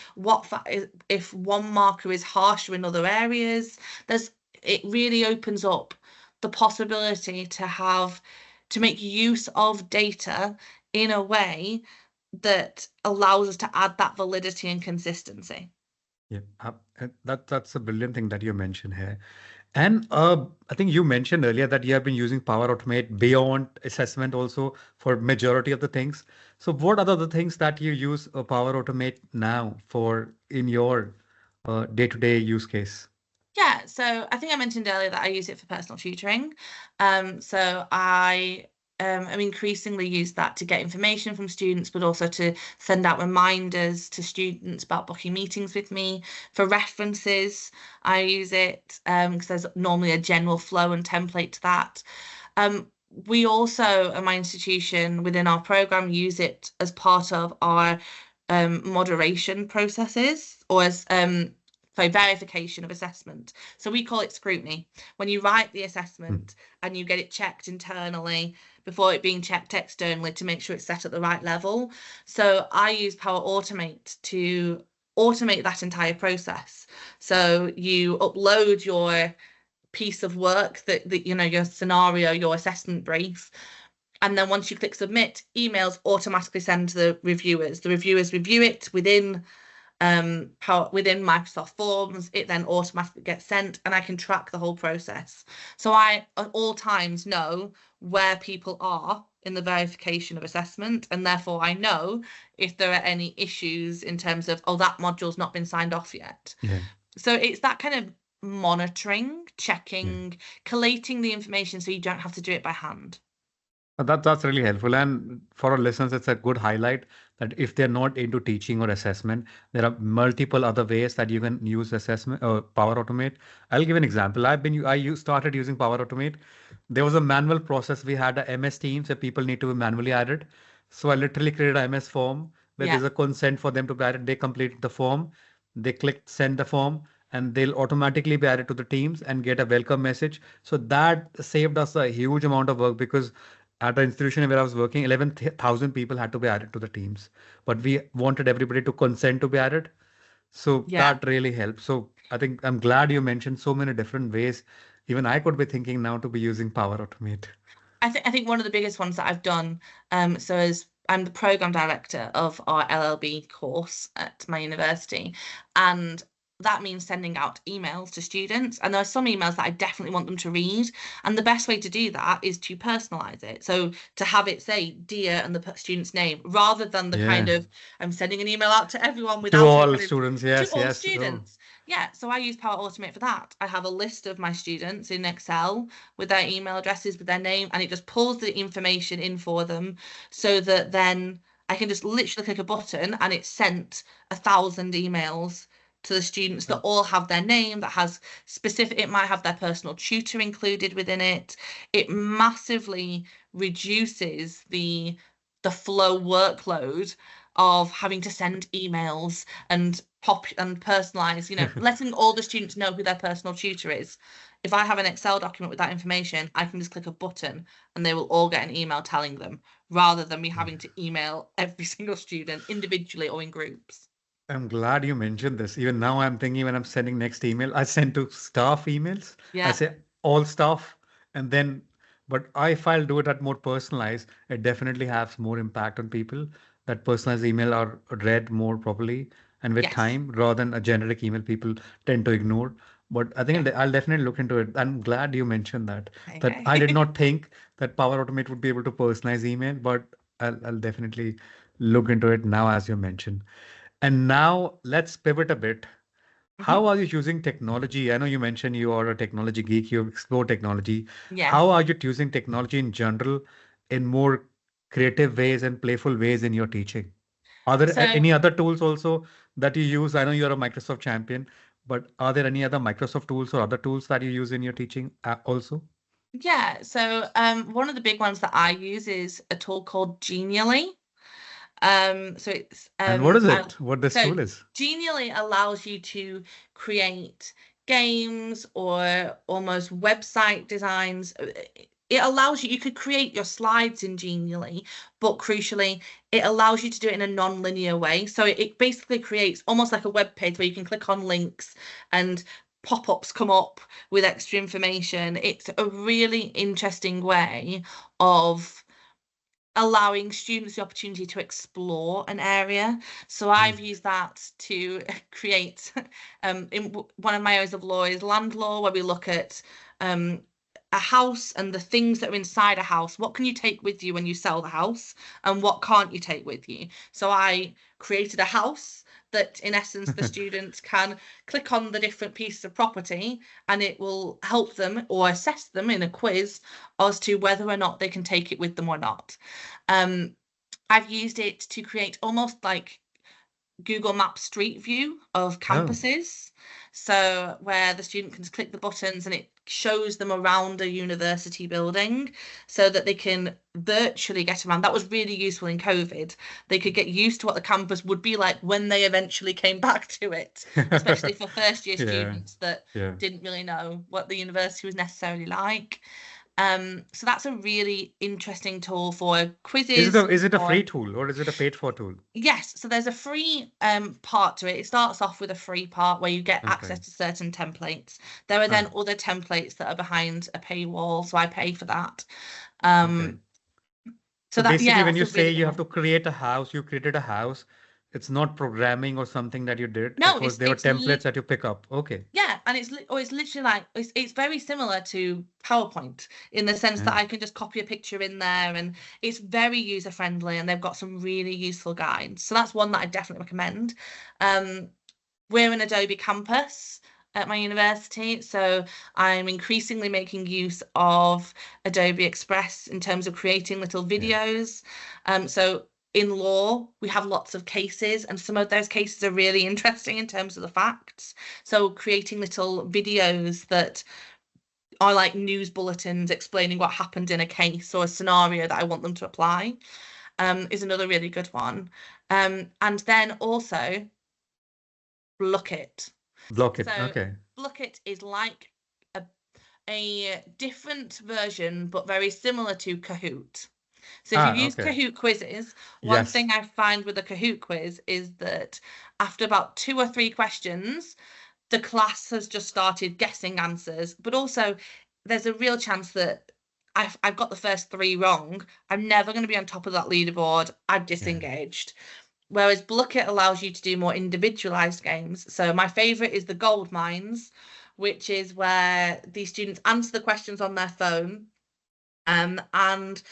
if one marker is harsher in other areas. It really opens up the possibility to make use of data in a way that allows us to add that validity and consistency. Yeah, that's a brilliant thing that you mentioned here. And I think you mentioned earlier that you have been using Power Automate beyond assessment also for majority of the things. So what are the things that you use Power Automate now for in your day-to-day use case? Yeah, so I think I mentioned earlier that I use it for personal tutoring. So I am increasingly use that to get information from students, but also to send out reminders to students about booking meetings with me. For references, I use it because there's normally a general flow and template to that. We also, at my institution, within our program, use it as part of our moderation processes or as for verification of assessment. So we call it scrutiny. When you write the Hmm. assessment and you get it checked internally before it being checked externally to make sure it's set at the right level. So I use Power Automate to automate that entire process. So you upload your piece of work that you know your scenario, your assessment brief, and then once you click submit, emails automatically send to the reviewers. The reviewers review it within Microsoft Forms. It then automatically gets sent, and I can track the whole process. So I at all times know where people are in the verification of assessment, and therefore I know if there are any issues in terms of, oh, that module's not been signed off yet. Yeah, So it's that kind of monitoring, yeah. checking, collating the information so you don't have to do it by hand. That's really helpful. And for our listeners, it's a good highlight that if they're not into teaching or assessment, there are multiple other ways that you can use assessment or Power Automate. I'll give an example. Started using Power Automate. There was a manual process. We had a MS Teams where people need to be manually added. So I literally created a MS form where Yeah, there's a consent for them to be added. They complete the form, they click send the form, and they'll automatically be added to the teams and get a welcome message. So that saved us a huge amount of work because at the institution where I was working, 11,000 people had to be added to the teams, but we wanted everybody to consent to be added. So yeah. that really helped. So I think I'm glad you mentioned so many different ways. Even I could be thinking now to be using Power Automate. I think one of the biggest ones that I've done, so as I'm the program director of our LLB course at my university, and that means sending out emails to students. And there are some emails that I definitely want them to read. And the best way to do that is to personalize it. So to have it say dear and the student's name rather than the kind Yeah. of I'm sending an email out to everyone To without it all kind of students. to Yes, all yes. Oh, students. Yeah, so I use Power Automate for that. I have a list of my students in Excel with their email addresses, with their name, and it just pulls the information in for them so that then I can just literally click a button and it's sent 1,000 emails to the students that all have their name, that has specific, it might have their personal tutor included within it. It massively reduces the flow workload of having to send emails and pop and personalize, letting all the students know who their personal tutor is. If I have an Excel document with that information, I can just click a button and they will all get an email telling them, rather than me having to email every single student individually or in groups. I'm glad you mentioned this. Even now, I'm thinking when I'm sending next email, I send to staff emails. I Yeah, say all staff, and then, but if I'll do it at more personalized, it definitely has more impact on people. That personalized email are read more properly and with yes, time rather than a generic email people tend to ignore. But I yeah, think I'll definitely look into it. I'm glad you mentioned that. That I did okay. not think that Power Automate would be able to personalize email, but I'll definitely look into it now as you mentioned. And now let's pivot a bit. Mhm. How are you using technology? I know you mentioned you are a technology geek, you explore technology. Yes. How are you using technology in general in more creative ways and playful ways in your teaching? Are there So any other tools also that you use? I know you're a Microsoft champion, but are there any other Microsoft tools or other tools that you use in your teaching also? yeah, so one of the big ones that I use is a tool called Genially. So it's And what is it? What this so tool is? Genially allows you to create games or almost website designs. It allows you could create your slides in Genially, but crucially, it allows you to do it in a non-linear way. So it basically creates almost like a web page where you can click on links and pop-ups come up with extra information. It's a really interesting way of allowing students the opportunity to explore an area. So I've Mm. used that to create one of my areas of law is land law, where we look at a house and the things that are inside a house. What can you take with you when you sell the house, and what can't you take with you? So I created a house that, in essence, the students can click on the different pieces of property, and it will help them or assess them in a quiz as to whether or not they can take it with them or not. Um, I've used it to create almost like Google Maps Street View of Oh, campuses. So where the student can click the buttons and it shows them around a university building so that they can virtually get around. That was really useful in COVID. They could get used to what the campus would be like when they eventually came back to it, especially for first year yeah, students that yeah. didn't really know what the university was necessarily like. So that's a really interesting tool for quizzes, Is it a or free tool or is it a paid for tool? yes, so there's a free part to it. It starts off with a free part where you get Okay. access to certain templates. There are then Ah, other templates that are behind a paywall, so I pay for that. okay. Um, So so that, basically, yeah, when that's you a say really good you have one. to create a house, you created a house. It's not programming or something that you did. No, It was there were templates that you pick up. Okay. yeah, and it's literally like it's very similar to PowerPoint in the sense that Yeah. I can just copy a picture in there, and it's very user friendly, and they've got some really useful guides. So that's one that I definitely recommend. Um, we're an Adobe campus at my university, so I'm increasingly making use of Adobe Express in terms of creating little Yeah. videos. So in law, we have lots of cases, and some of those cases are really interesting in terms of the facts. So creating little videos that are like news bulletins explaining what happened in a case or a scenario that I want them to apply, is another really good one. And then also Look It. Block it. So Okay. Blockit is like a, a different version, but very similar to Kahoot. So if you've Ah, used okay. Kahoot quizzes, one Yes. thing I find with a Kahoot quiz is that after about 2 or 3 questions, the class has just started guessing answers, but also there's a real chance that I've got the first 3 wrong. I'm never going to be on top of that leaderboard. I've Yeah. disengaged. Whereas Blookit allows you to do more individualized games. So my favorite is the gold mines, which is where the students answer the questions on their phone. And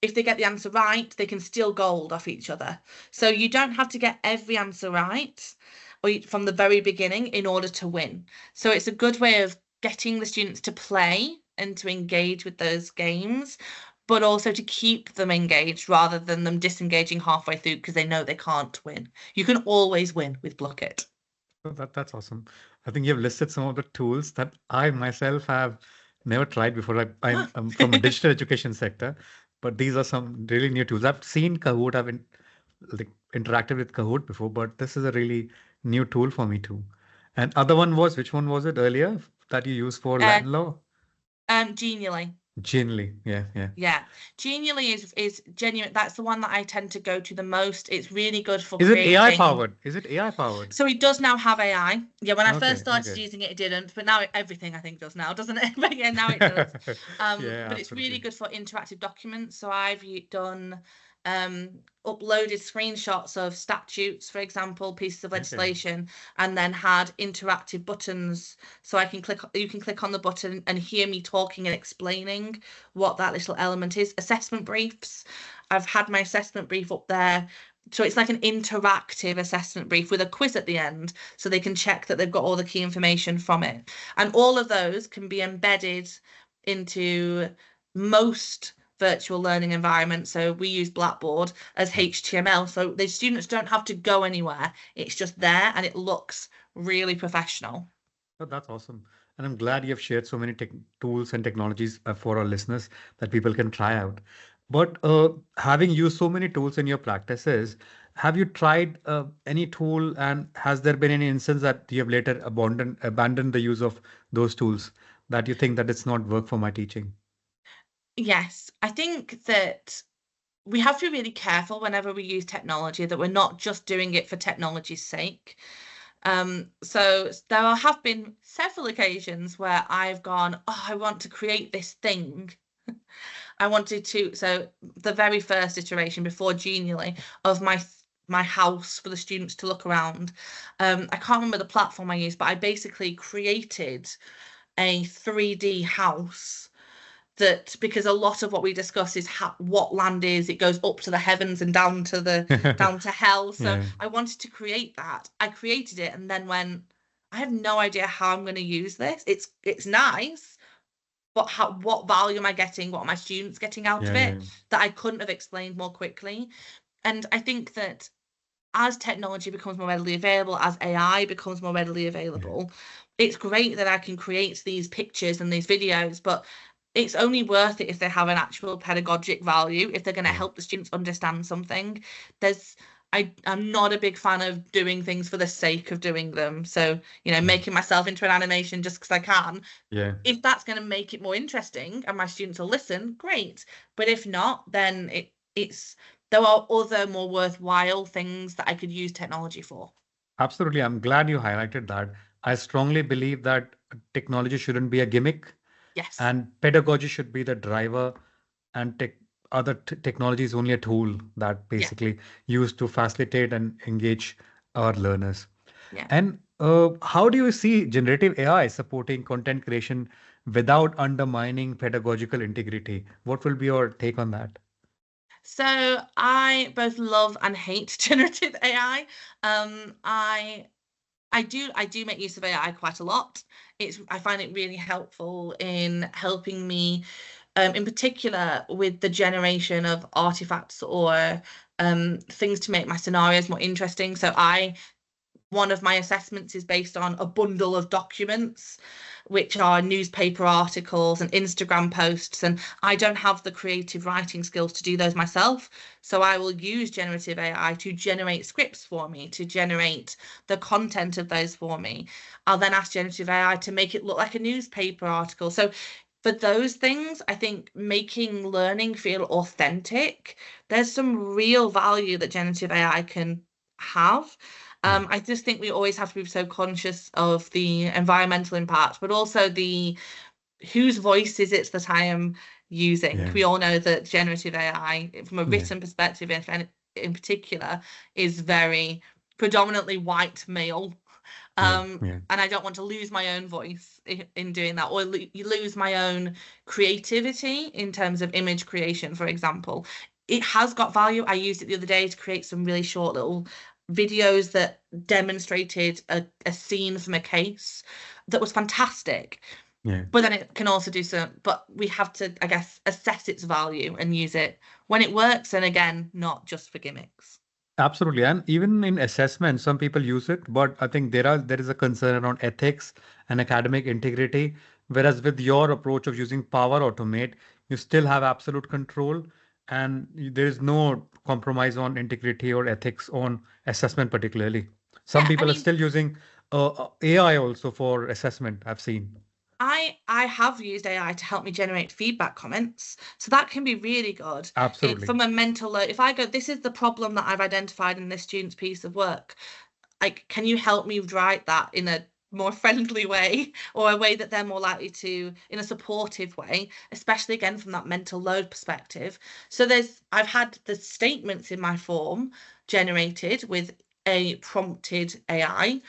if they get the answer right, they can steal gold off each other. So you don't have to get every answer right from the very beginning in order to win. So it's a good way of getting the students to play and to engage with those games, but also to keep them engaged rather than them disengaging halfway through because they know they can't win. You can always win with Blockit. So that's awesome. I think you've listed some of the tools that I myself have never tried before. I'm from a digital education sector, but these are some really new tools. I've seen Kahoot, like interacted with Kahoot before, but this is a really new tool for me too. And other one was, which one was it earlier that you used for Uh, land law? Genially. Genially. Yeah, yeah. Yeah, Genially is genuine. That's the one that I tend to go to the most. It's really good for Is it AI creating. powered? Is it AI powered? So it does now have AI. Yeah, when I first Okay, started okay. using it, it didn't, but now everything I think does now, doesn't it? But yeah, now it does. Yeah, But it's really absolutely. good for interactive documents. So I've done uploaded screenshots of statutes, for example, pieces of Okay. legislation, and then had interactive buttons. So you can click on the button and hear me talking and explaining what that little element is. Assessment briefs. I've had my assessment brief up there, so it's like an interactive assessment brief with a quiz at the end, so they can check that they've got all the key information from it. And all of those can be embedded into most virtual learning environments. So we use Blackboard as Yeah. HTML, so the students don't have to go anywhere. It's just there and it looks really professional. Oh, that's awesome. And I'm glad you've shared so many tech tools and technologies for our listeners that people can try out. But having used so many tools in your practices, have you tried any tool and has there been any instance that you have later abandoned the use of those tools that you think that it's not work for my teaching? Yes, I think that we have to be really careful whenever we use technology that we're not just doing it for technology's sake. So there have been several occasions where I've gone, oh, I want to create this thing. I wanted to, so the very first iteration before Genially of my house for the students to look around. I can't remember the platform I used, but I basically created a 3D house that, because a lot of what we discuss is what land is, it goes up to the heavens and down to hell. So Yeah, I wanted to create that. I created it and then went, I have no idea how I'm going to use this. It's nice, but what value am I getting? What are my students getting out yeah, of yeah, it that I couldn't have explained more quickly? And I think that as technology becomes more readily available, as AI becomes more readily yeah, available, it's great that I can create these pictures and these videos, but it's only worth it if they have an actual pedagogic value, if they're going to yeah, help the students understand something. There's I'm not a big fan of doing things for the sake of doing them. So, yeah, making myself into an animation just because I can. yeah. If that's going to make it more interesting and my students will listen, great. But if not, then it's there are other more worthwhile things that I could use technology for. Absolutely. I'm glad you highlighted that. I strongly believe that technology shouldn't be a gimmick Yes. and pedagogy should be the driver, and other technology is only a tool that Yeah. basically used to facilitate and engage our learners. Yeah. And how do you see generative AI supporting content creation without undermining pedagogical integrity? What will be your take on that? So I both love and hate generative AI. I do make use of AI quite a lot. I find it really helpful in helping me, in particular with the generation of artifacts or things to make my scenarios more interesting. So one of my assessments is based on a bundle of documents, which are newspaper articles and Instagram posts. And I don't have the creative writing skills to do those myself. So I will use generative AI to generate scripts for me, to generate the content of those for me. I'll then ask generative AI to make it look like a newspaper article. So for those things, I think making learning feel authentic, there's some real value that generative AI can have. Yeah, I just think we always have to be so conscious of the environmental impact, but also the whose voice is it that I am using. yeah, We all know that generative AI, from a yeah, written perspective, in particular, is very predominantly white male. yeah, yeah, And I don't want to lose my own voice in doing that, or you lose my own creativity in terms of image creation, for example. It has got value. I used it the other day to create some really short little videos that demonstrated a scene from a case that was fantastic. yeah. But then it can also do some, but we have to, I guess, assess its value and use it when it works. And again, not just for gimmicks. Absolutely. And even in assessment, some people use it, but I think there is a concern around ethics and academic integrity. Whereas with your approach of using Power Automate, you still have absolute control and there is no compromise on integrity or ethics on assessment particularly. Some Yeah, I people are mean, still using AI also for assessment, I've seen. I have used AI to help me generate feedback comments, so that can be really good. Absolutely. From a mental load, if I go, this is the problem that I've identified in this student's piece of work. Like, can you help me write that in a more friendly way or a way that they're more likely to, in a supportive way, especially again from that mental load perspective. So I've had the statements in my form generated with a prompted AI,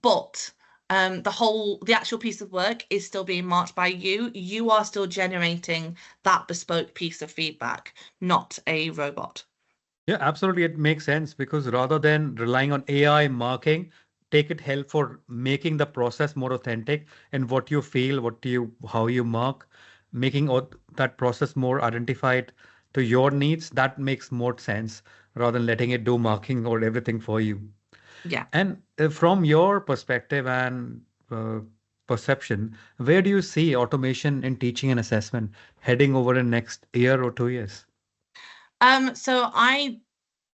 but the actual piece of work is still being marked by you. You are still generating that bespoke piece of feedback, not a robot. Yeah, absolutely. It makes sense because rather than relying on AI marking, take it help for making the process more authentic and what you feel, how you mark, making that process more identified to your needs. That makes more sense rather than letting it do marking or everything for you. Yeah. And from your perspective and uh, perception, where do you see automation in teaching and assessment heading over the next year or 2 years? So I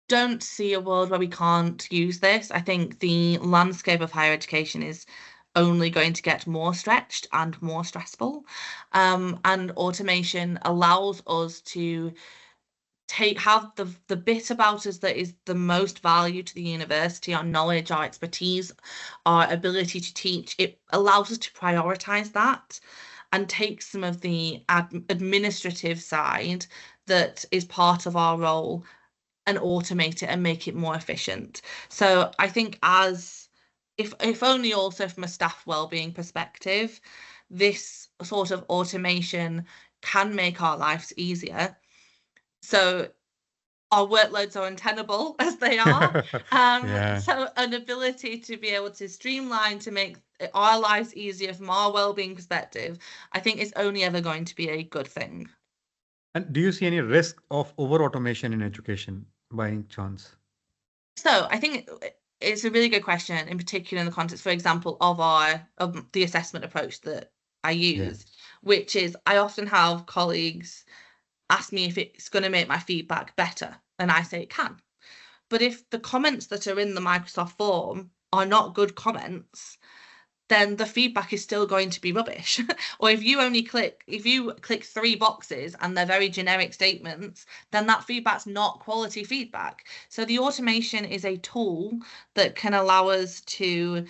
don't see a world where we can't use this. I think the landscape of higher education is only going to get more stretched and more stressful. And automation allows us to have the bit about us that is the most value to the university, our knowledge, our expertise, our ability to teach. It allows us to prioritize that. and take some of the administrative side that is part of our role and automate it and make it more efficient. So I think if only also from a staff wellbeing perspective, this sort of automation can make our lives easier. So our workloads are untenable as they are. Yeah. So an ability to be able to streamline to make our lives easier from our well-being perspective, I think is only ever going to be a good thing. And do you see any risk of over automation in education by any chance? So I think it's a really good question, in particular in the context, for example, of the assessment approach that I Yeah. use, which is I often have colleagues ask me if it's going to make my feedback better, and I say it can. But if the comments that are in the Microsoft form are not good comments, then the feedback is still going to be rubbish. Or if you click 3 boxes and they're very generic statements, then that feedback's not quality feedback. So the automation is a tool that can allow us to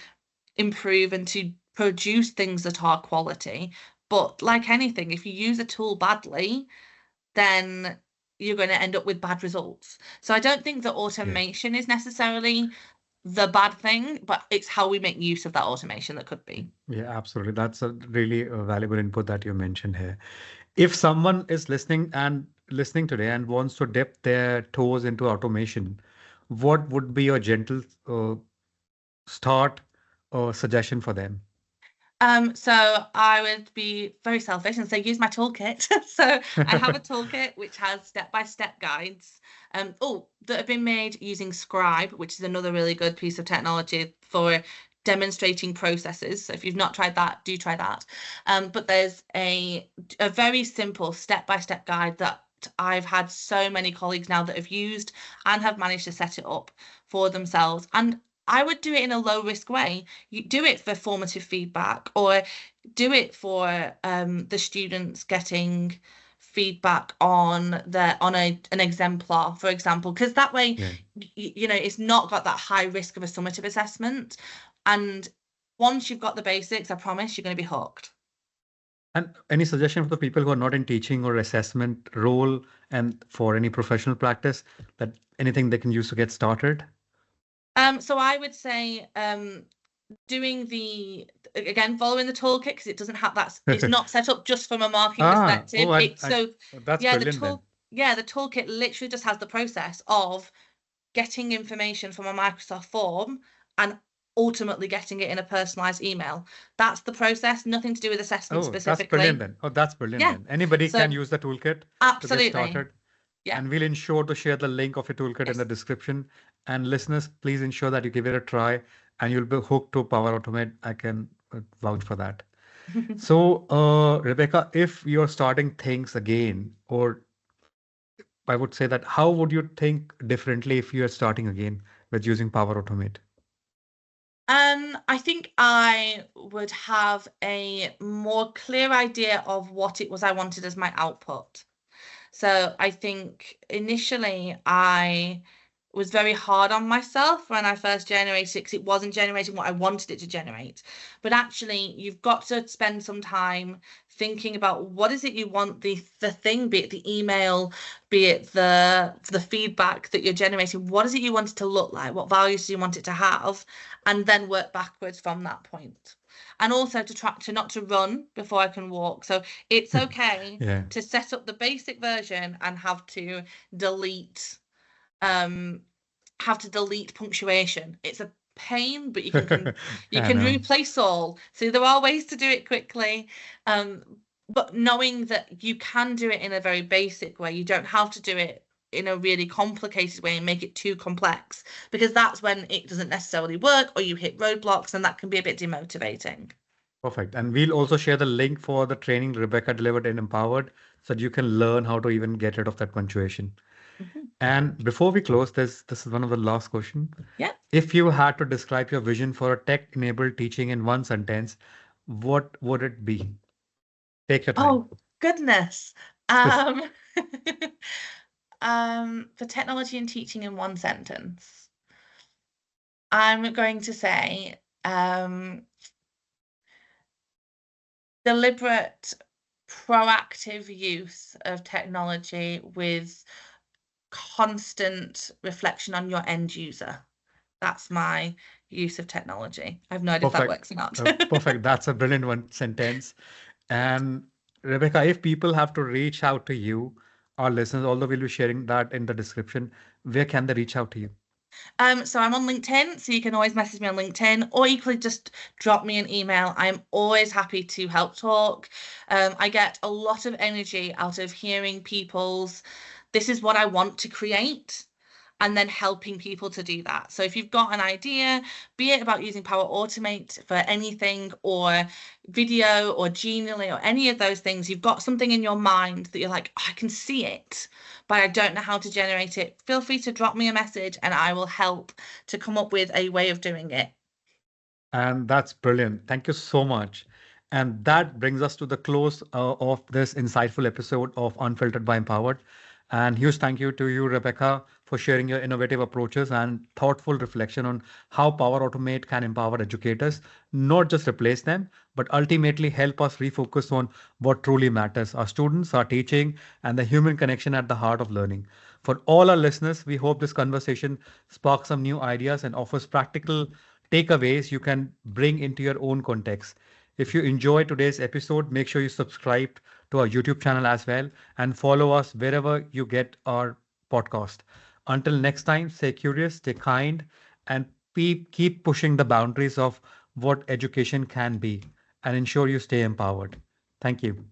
improve and to produce things that are quality. But like anything, if you use a tool badly, then you're going to end up with bad results. So I don't think that Yeah. automation is necessarily the bad thing, but it's how we make use of that automation that could be. Yeah, absolutely. That's a really valuable input that you mentioned here. If someone is listening today and wants to dip their toes into automation, what would be your gentle start or suggestion for them? So I would be very selfish and say use my toolkit. So I have a toolkit which has step-by-step guides, that have been made using Scribe, which is another really good piece of technology for demonstrating processes. So if you've not tried that, do try that. But there's a very simple step-by-step guide that I've had so many colleagues now that have used and have managed to set it up for themselves. And I would do it in a low risk way. You do it for formative feedback or do it for the students getting feedback on an exemplar, for example, because that way, Yeah. it's not got that high risk of a summative assessment. And once you've got the basics, I promise you're going to be hooked. And any suggestion for the people who are not in teaching or assessment role and for any professional practice that anything they can use to get started? So I would say doing again following the toolkit because it doesn't have it's not set up just from a marking perspective. It's so That's yeah, the brilliant then. tool yeah, the toolkit literally just has the process of getting information from a Microsoft form and ultimately getting it in a personalized email. That's the process, nothing to do with assessment Oh, that's brilliant specifically. then. Oh, that's brilliant Yeah. then. Anybody So can use the toolkit to get absolutely. started. Yeah. And we'll ensure to share the link of your toolkit in the Yes. description. And listeners, please ensure that you give it a try and you'll be hooked to Power Automate. I can vouch for that. So, Rebecca, if you're starting things again, or I would say that how would you think differently if you are starting again with using Power Automate? I think I would have a more clear idea of what it was I wanted as my output. So I think initially I was very hard on myself when I first generated it because it wasn't generating what I wanted it to generate. But actually, you've got to spend some time thinking about what is it you want the thing, be it the email, be it the feedback that you're generating, what is it you want it to look like? What values do you want it to have? And then work backwards from that point. And also to try to not to run before I can walk. So it's okay Yeah. to set up the basic version and delete um have to delete punctuation. It's a pain, but you I can know. replace all. So there are ways to do it quickly. Um, but knowing that you can do it in a very basic way, you don't have to do it in a really complicated way and make it too complex because that's when it doesn't necessarily work or you hit roadblocks and that can be a bit demotivating. Perfect. And we'll also share the link for the training Rebecca delivered in Empowered so that you can learn how to even get rid of that punctuation. Mhm. And before we close, this is one of the last question. Yeah. If you had to describe your vision for a tech-enabled teaching in one sentence, what would it be? Take your time. Oh, goodness. Um, for technology and teaching in one sentence, I'm going to say deliberate, proactive use of technology with constant reflection on your end user. That's my use of technology. I've no idea if that Perfect. works or not. Perfect. That's a brilliant one sentence. And Rebecca, if people have to reach out to you, our listeners, although we'll be sharing that in the description, where can they reach out to you? So I'm on LinkedIn, so you can always message me on LinkedIn, or you could just drop me an email. I'm always happy to help talk. I get a lot of energy out of hearing people's, this is what I want to create, and then helping people to do that. So if you've got an idea, be it about using Power Automate for anything, or video, or Genially, or any of those things, you've got something in your mind that you're like, "Oh, I can see it, but I don't know how to generate it," feel free to drop me a message and I will help to come up with a way of doing it. And that's brilliant. Thank you so much. And that brings us to the close of this insightful episode of Unfiltered by Empowered. And huge thank you to you, Rebecca, for sharing your innovative approaches and thoughtful reflection on how Power Automate can empower educators, not just replace them, but ultimately help us refocus on what truly matters: our students, our teaching, and the human connection at the heart of learning. For all our listeners, we hope this conversation sparks some new ideas and offers practical takeaways you can bring into your own context. If you enjoyed today's episode, make sure you subscribe to our YouTube channel as well and follow us wherever you get our podcast. Until next time, stay curious, stay kind, and keep pushing the boundaries of what education can be and ensure you stay empowered. Thank you.